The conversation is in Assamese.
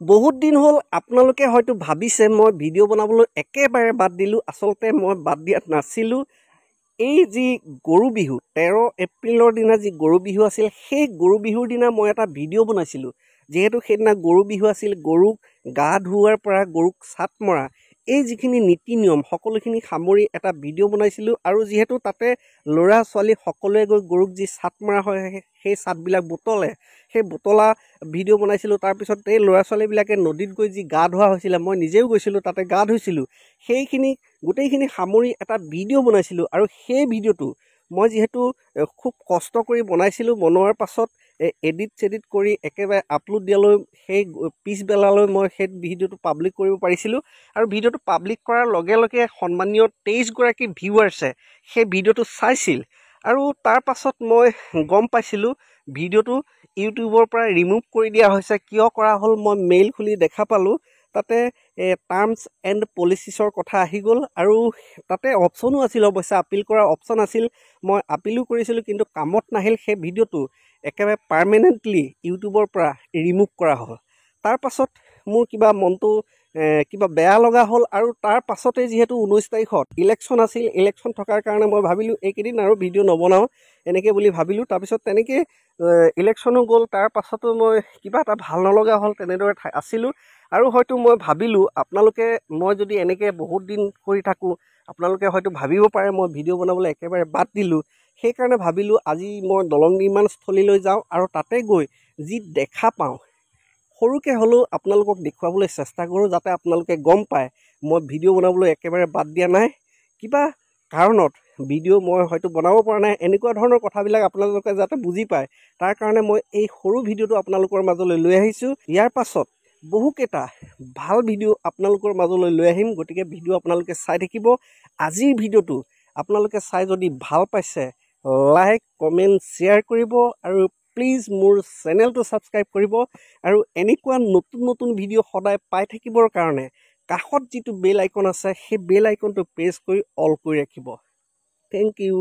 বহুত দিন হ'ল আপোনালোকে হয়তো ভাবিছে মই ভিডিঅ' বনাবলৈ একেবাৰে বাদ দিলোঁ। আচলতে মই বাদ দিয়াত নাছিলোঁ। এই যি গৰু বিহু 13 এপ্ৰিলৰ দিনা যি গৰু বিহু আছিল, সেই গৰু বিহুৰ দিনা মই এটা ভিডিঅ' বনাইছিলোঁ। যিহেতু সেইদিনা গৰু বিহু আছিল, গৰুক গা ধুওৱাৰ পৰা গৰুক চাট মৰা, এই যিখিনি নীতি নিয়ম সকলোখিনি সামৰি এটা ভিডিঅ' বনাইছিলোঁ। আৰু যিহেতু তাতে ল'ৰা ছোৱালী সকলোৱে গৈ গৰুক যি চাট মৰা হয় সেই চাটবিলাক বুটলে, সেই বুটলা ভিডিঅ' বনাইছিলোঁ। তাৰপিছত এই ল'ৰা ছোৱালীবিলাকে নদীত গৈ যি গা ধোৱা হৈছিলে, মই নিজেও গৈছিলোঁ, তাতে গা ধুইছিলোঁ। সেইখিনি গোটেইখিনি সামৰি এটা ভিডিঅ' বনাইছিলোঁ। আৰু সেই ভিডিঅ'টো মই যিহেতু খুব কষ্ট কৰি বনাইছিলোঁ, বনোৱাৰ পাছত এডিট চেডিট কৰি একেবাৰে আপলোড দিয়ালৈ সেই পিছবেলালৈ মই সেই ভিডিঅ'টো পাব্লিক কৰিব পাৰিছিলোঁ। আৰু ভিডিঅ'টো পাব্লিক কৰাৰ লগে লগে সন্মানীয় 23গৰাকী ভিউৱাৰ্ছে সেই ভিডিঅ'টো চাইছিল। আৰু তাৰ পাছত মই গম পাইছিলোঁ ভিডিঅ'টো ইউটিউবৰ পৰা ৰিমুভ কৰি দিয়া হৈছে। কিয় কৰা হ'ল মই মেইল খুলি দেখা পালোঁ, তাতে টাৰ্মছ এণ্ড পলিচিছৰ কথা আহি গ'ল। আৰু তাতে অপশ্যনো আছিল, অৱশ্যে আপিল কৰাৰ অপশ্যন আছিল। মই আপিলো কৰিছিলোঁ, কিন্তু কামত নাহিল। সেই ভিডিঅ'টো একেবাৰে পাৰ্মানেণ্টলি ইউটিউবৰ পৰা ৰিমুভ কৰা হ'ল। তাৰ পাছত মোৰ কিবা মনটো কিবা বেয়া লগা হ'ল। আৰু তাৰ পাছতে যিহেতু 19 তাৰিখত ইলেকশ্যন আছিল, ইলেকশ্যন থকাৰ কাৰণে মই ভাবিলোঁ এইকেইদিন আৰু ভিডিঅ' নবনাওঁ এনেকৈ বুলি ভাবিলোঁ। তাৰপিছত তেনেকৈ ইলেকশ্যনো গ'ল। তাৰ পাছতো মই কিবা এটা ভাল নলগা হ'ল, তেনেদৰে আছিলোঁ। আৰু হয়তো মই ভাবিলোঁ আপোনালোকে, মই যদি এনেকৈ বহুত দিন কৰি থাকোঁ, আপোনালোকে হয়তো ভাবিব পাৰে মই ভিডিঅ' বনাবলৈ একেবাৰে বাদ দিলোঁ। সেইকাৰণে ভাবিলোঁ আজি মই দলং নিৰ্মাণস্থলীলৈ যাওঁ আৰু তাতে গৈ যি দেখা পাওঁ সৰুকৈ হ'লেও আপোনালোকক দেখুৱাবলৈ চেষ্টা কৰোঁ, যাতে আপোনালোকে গম পায় মই ভিডিঅ' বনাবলৈ একেবাৰে বাদ দিয়া নাই। কিবা কাৰণত ভিডিঅ' মই হয়তো বনাব পৰা নাই, এনেকুৱা ধৰণৰ কথাবিলাক আপোনালোকে যাতে বুজি পায়, তাৰ কাৰণে মই এই সৰু ভিডিঅ'টো আপোনালোকৰ মাজলৈ লৈ আহিছোঁ। ইয়াৰ পাছত বহুকেইটা ভাল ভিডিঅ' আপোনালোকৰ মাজলৈ লৈ আহিম, গতিকে ভিডিঅ' আপোনালোকে চাই থাকিব। আজিৰ ভিডিঅ'টো আপোনালোকে চাই যদি ভাল পাইছে, লাইক কমেণ্ট শ্বেয়াৰ কৰিব। আৰু প্লিজ মোৰ চেনেলটো ছাবস্ক্ৰাইব কৰিব। আৰু এনেকুৱা নতুন নতুন ভিডিঅ' সদায় পাই থাকিবৰ কাৰণে কাষত যিটো বেল আইকন আছে, সেই বেল আইকনটো প্ৰেছ কৰি অল কৰি ৰাখিব। Thank U.